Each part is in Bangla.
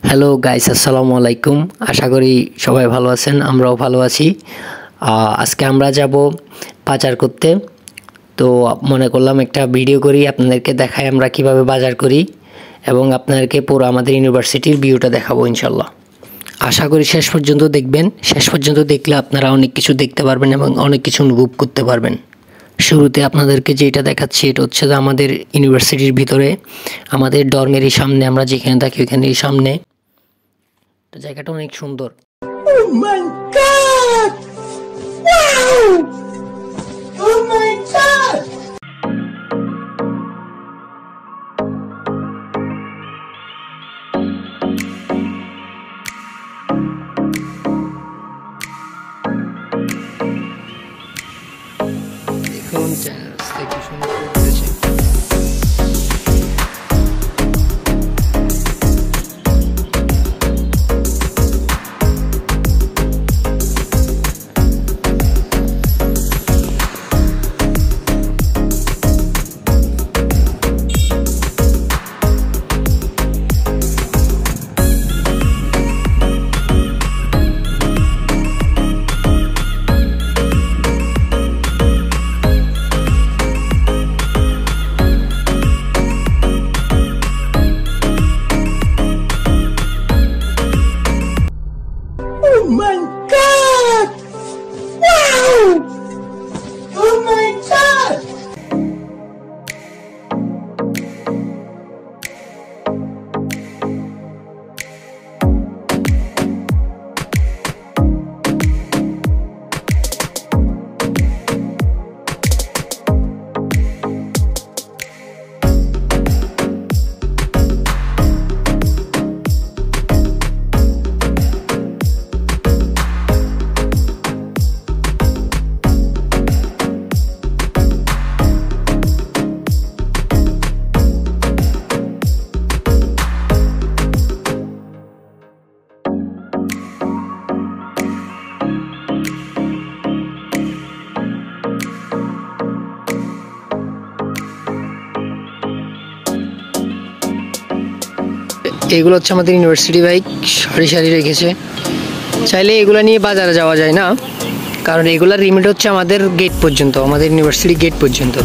হ্যালো গাইস, আসসালামু আলাইকুম। আশা করি সবাই ভালো আছেন, আমরাও ভালো আছি। আজকে আমরা যাব বাজার করতে। তো মনে করলাম একটা ভিডিও করি, আপনাদেরকে দেখাই আমরা কিভাবে বাজার করি এবং আপনাদেরকে পুরো আমাদের ইউনিভার্সিটির ভিউটা দেখাবো ইনশাল্লাহ। আশা করি শেষ পর্যন্ত দেখবেন। শেষ পর্যন্ত দেখলে আপনারা অনেক কিছু দেখতে পারবেন এবং অনেক কিছু অনুভব করতে পারবেন। শুরুতে আপনাদেরকে যেটা দেখাচ্ছি এটা হচ্ছে যে আমাদের ইউনিভার্সিটির ভিতরে আমাদের ডরমেরই সামনে, আমরা যেখানে থাকি ওইখানেরই সামনে জায়গাটা অনেক সুন্দর। Oh my god! Wow! Oh my god! দেখুন রাস্তা কি সুন্দর করেছে। Oh my god! Wow! Oh my god! এগুলো হচ্ছে আমাদের ইউনিভার্সিটি বাইক, সারি সারি রেখেছে। চাইলে এগুলো নিয়ে বাজারে যাওয়া যায় না, কারণ এগুলার লিমিট হচ্ছে আমাদের গেট পর্যন্ত, আমাদের ইউনিভার্সিটি গেট পর্যন্ত।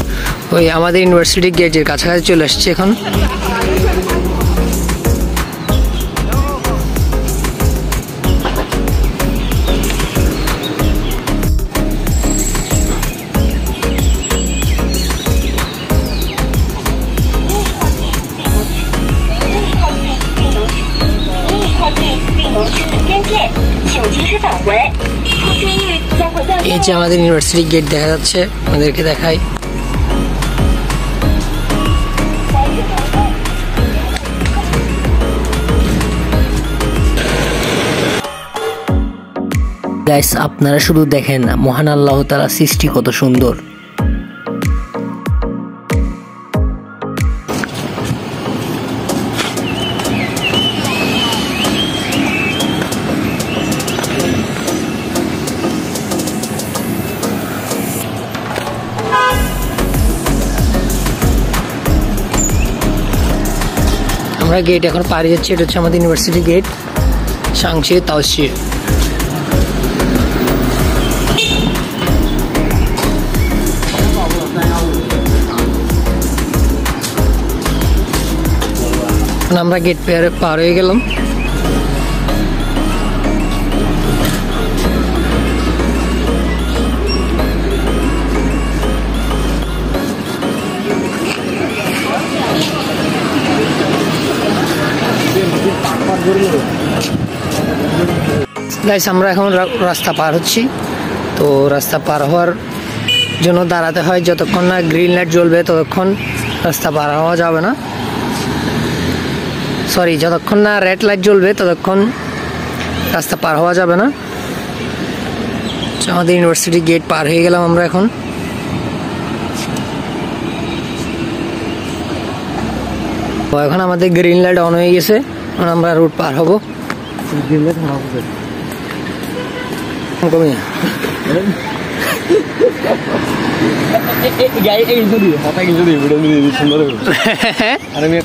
ওই আমাদের ইউনিভার্সিটি গেটের কাছাকাছি চলে আসছে এখন। এই যে আমাদের ইউনিভার্সিটি গেট দেখা যাচ্ছে, আমাদেরকে দেখাই। গাইস, আপনারা শুধু দেখেন মহান আল্লাহ তাআলার সৃষ্টি কত সুন্দর। আমরা গেট এখন পাড়ি যাচ্ছি, এটা হচ্ছে আমাদের ইউনিভার্সিটি গেট, সাংশি তাওশি। আমরা গেট পার হয়ে গেলাম। গাইস, আমরা এখন রাস্তা পার হচ্ছি। তো রাস্তা পার হওয়ার জন্য দাঁড়াতে হয়, যতক্ষণ না গ্রিন লাইট জ্বলবে ততক্ষণ রাস্তা পার হওয়া যাবে না। সরি, যতক্ষণ না রেড লাইট জ্বলবে ততক্ষণ রাস্তা পার হওয়া যাবে না। আমাদের ইউনিভার্সিটি গেট পার হয়ে গেলাম আমরা এখন। তো এখন আমাদের গ্রিন লাইট অন হয়ে গেছে, এখন আমরা রুট পার হবো। গ্রিন লাইট কমে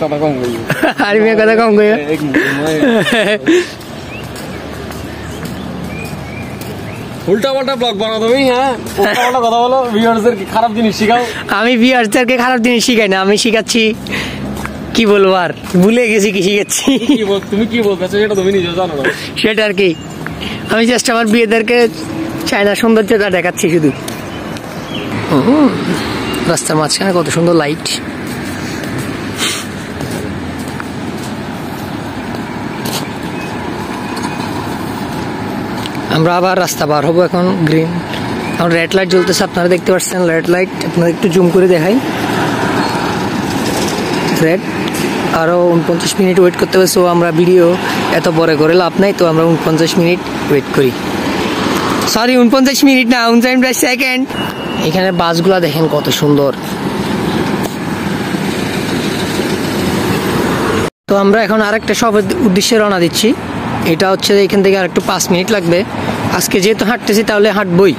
কথা কম কই উল্টা পাল্টা ব্লগ বানাও তুমি, হ্যাঁ উল্টা পাল্টা কথা বলো, ভিউয়ার্সদের খারাপ জিনিস শিখাও। আমি ভিউয়ার্সদেরকে খারাপ জিনিস শিখাই না, আমি শিখাচ্ছি কি বলবো, আর ভুলে গেছি কি শিখাচ্ছি। তুমি কি বলতে সেটা তুমি নিজেও জানো না। সেটা আর কি, আমি জাস্ট আমার বিয়েদেরকে চায়না সৌন্দর্যটা দেখাচ্ছি শুধু। রাস্তার মাঝখানে কত সুন্দর লাইট। আমরা আবার রাস্তা পার হবো এখন, গ্রিন এখন রেড লাইট জ্বলতেছে, আপনারা দেখতে পাচ্ছেন রেড লাইট। আপনারা একটু জুম করে দেখাই, রেড। আরও 49 মিনিট ওয়েট করতে হবে। সো আমরা ভিডিও এত পরে করে লাভ নাই, তো আমরা 49 মিনিট ওয়েট করি। সরি 49 মিনিট না, 49 সেকেন্ড। এখানে বাসগুলা দেখেন কত সুন্দর। তো আমরা এখন আরেকটা শপের উদ্দেশ্যে রওনা দিচ্ছি। এটা হচ্ছে এখান থেকে আর একটু 5 মিনিট লাগবে। আজকে যেহেতু হাঁটতেছি তাহলে হাঁটবই।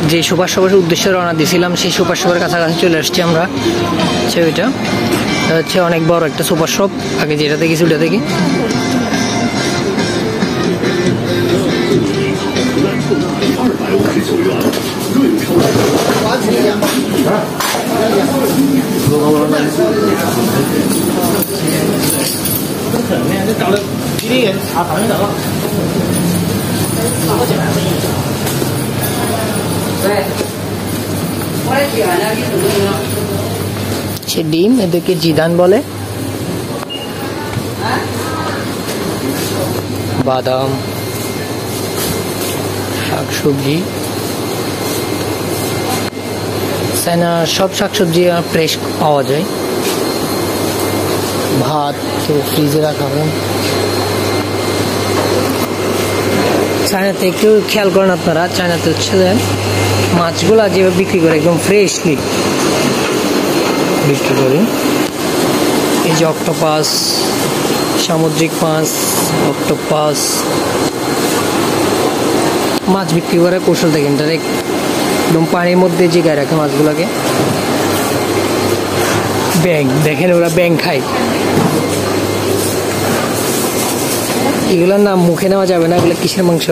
যে সুপার শপের উদ্দেশ্যে রওনা দিয়েছিলাম সেই সুপার শপের কাছাকাছি চলে আসছি আমরা। ওইটা হচ্ছে অনেক বড় একটা সুপার শপ। আগে যেটা দেখেছি ওটা দেখি। সে ডিম, এদেরকে জিদান বলে। বাদাম, শাকসবজি, চায়নার সব শাকসবজি ফ্রেশ পাওয়া যায়। ভাত তো ফ্রিজে রাখা হয়। চায়নাতে একটু খেয়াল করেন আপনারা, চায়নাতে হচ্ছে মাছগুলা যেভাবে বিক্রি করে একদম ফ্রেশলি বিক্রি করে। এই যে অক্টোপাস, সামুদ্রিক মাছ, অক্টোপাস মাছ বিক্রি করে কৌশল দেখেন, ডাইরেক্ট একদম পানির মধ্যে জিগায় রাখে মাছগুলোকে। ব্যাং দেখেন, ওরা ব্যাং খায়। এগুলোর নাম মুখে নেওয়া যাবে না, এগুলো কিসের মাংস?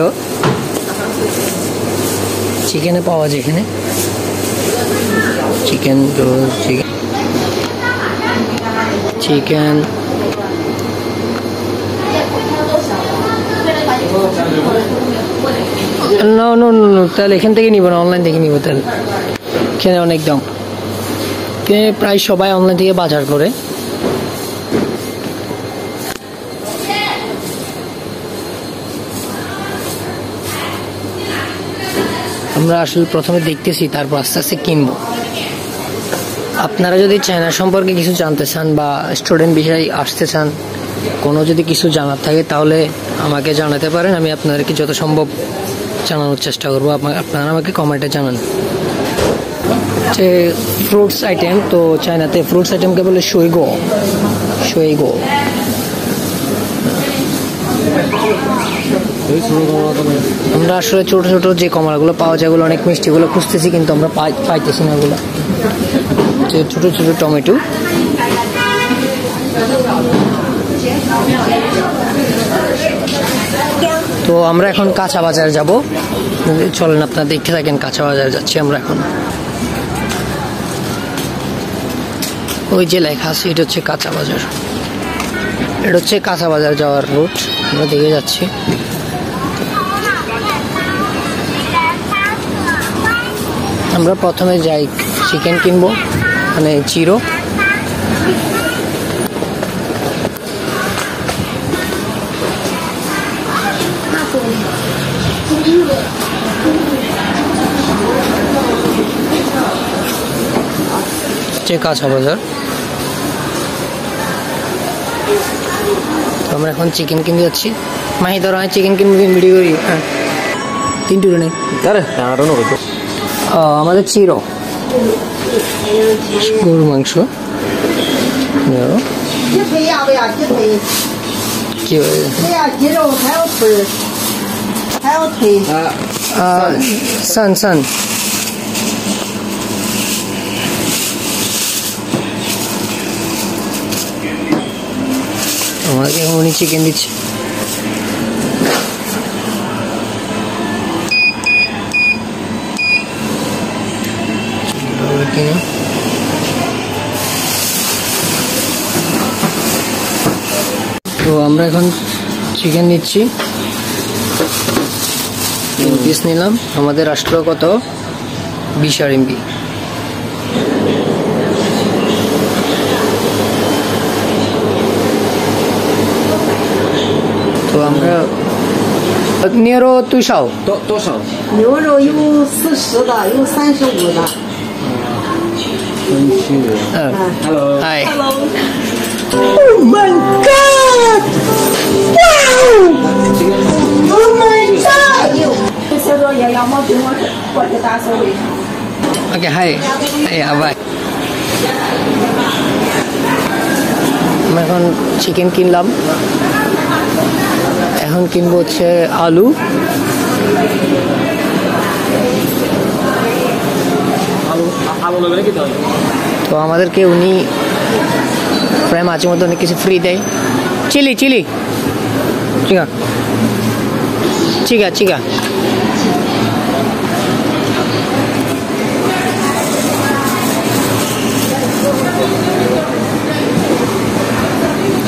চিকেনে পাওয়া যায় এখানে, chicken roll, chicken no no no, তাহলে এখান থেকে নিব না, অনলাইন থেকে নিব। তাহলে এখানে অনেক দাম, প্রায় সবাই অনলাইন থেকে বাজার করে। আমরা আসলে প্রথমে দেখতেছি, তারপর আস্তে আস্তে কিনবো। আপনারা যদি চায়না সম্পর্কে কিছু জানতে চান বা স্টুডেন্ট বিষয়ে আসতে চান, কোনো যদি কিছু জানার থাকে তাহলে আমাকে জানাতে পারেন। আমি আপনাদেরকে যত সম্ভব জানানোর চেষ্টা করবো। আপনারা আমাকে কমেন্টে জানান। যে ফ্রুটস আইটেম, তো চায়নাতে ফ্রুটস আইটেমকে বলে শুইগো। শুইগো আমরা আসলে ছোট ছোট যে কমলাগুলো পাওয়া যায়, ওগুলো অনেক মিষ্টি, ওগুলো খুঁজতেছি কিন্তু আমরা পাইতেছি না। ওগুলো যে ছোট ছোট টমেটো। তো আমরা এখন কাঁচা বাজার যাব। চলেন আপনারা দেখতে থাকেন, কাঁচা বাজার যাচ্ছি আমরা এখন। ওই যে লেখা আছে এটা হচ্ছে কাঁচা বাজার, এটা হচ্ছে কাঁচা বাজার যাওয়ার রুট। আমরা দেখে যাচ্ছি। আমরা প্রথমে যাই চিকেন কিনবো, মানে চিরো। কাঁচা বাজার। আমরা এখন চিকেন কিনতে যাচ্ছি। মাহি ধরো আমি চিকেন কিনবো, ভিডিও করি। হ্যাঁ 3 টুকরো নেই আমাদের চিরো গরুর মাংস। 鸡腿要不要？鸡腿， কি বলে? 对呀，鸡肉还有腿儿，还有腿。 সান সান আমাকে এখন উনি চিকেন দিচ্ছে। তো আমরা এখন চিকেন নিচ্ছি, 3 পিস নিলাম। আমাদের রাষ্ট্র কত? 20 RMB। তো আমরা牛肉多少？多少？牛肉有40的，有35的。Hello。 嗨， Oh my god! Wow! Oh my god! 小作业要么给我去打扫卫生。 okay hi, আবার আমরা এখন চিকেন কিনলাম, এখন কিনবো হচ্ছে আলু। আলু নেবে নাকি তাহলে? তো আমাদেরকে উনি প্রায় মাঝে মধ্যে অনেক কিছু ফ্রি দেয়। চিলি চিলি চিকা চিকা চিকা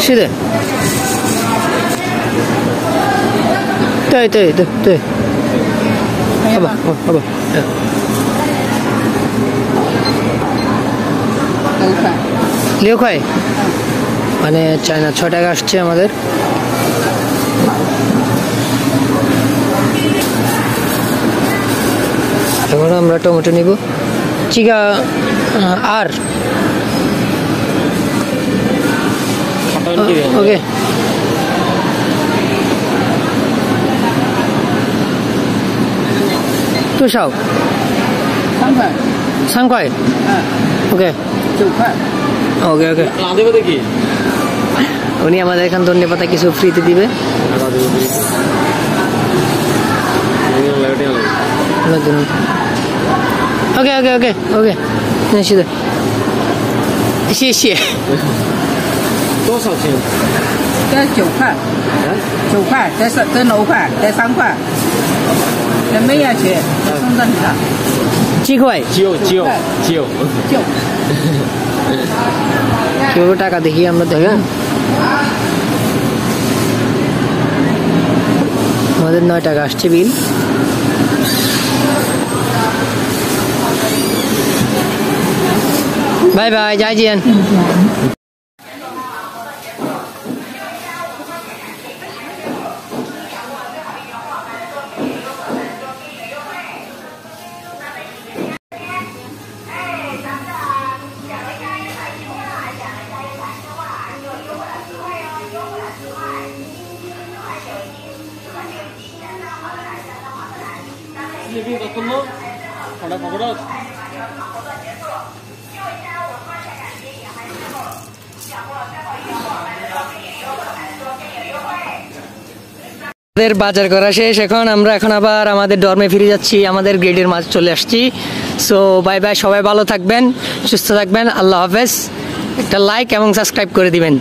是的，对对对对，好吧，好吧，6 块, মানে চায়না 6 টাকা আসছে আমাদের। এখন আমরা টমেটো নিব, চিকা আর ওকে।多少？3块。3块。ওকে। 9块。ওকে ওকে। রাঁধে বাদে কি? উনি আমাদের এখান ধনে পাতা কিছু ফ্রিতে দিবে। ওকে ওকে ওকে ওকে, 是的，谢谢。多少钱？这9块，9块，这9块，这3块，这没下去，送这里了。几块？জিও জিও জিও।就。 কিভাবে টাকা দেখি আমরা, দেখেন আমাদের 9 টাকা আসছে বিল। বাই বাই, যাই জিয়ান। Living তখন না ওটা খবর আমাদের বাজার করা শেষ, এখন আমরা আবার আমাদের ডর্মে ফিরে যাচ্ছি, আমাদের গেটের মাঝে চলে আসছি। সো বাই বাই, সবাই ভালো থাকবেন, সুস্থ থাকবেন, আল্লাহ হাফেজ। একটা লাইক এবং সাবস্ক্রাইব করে দিবেন।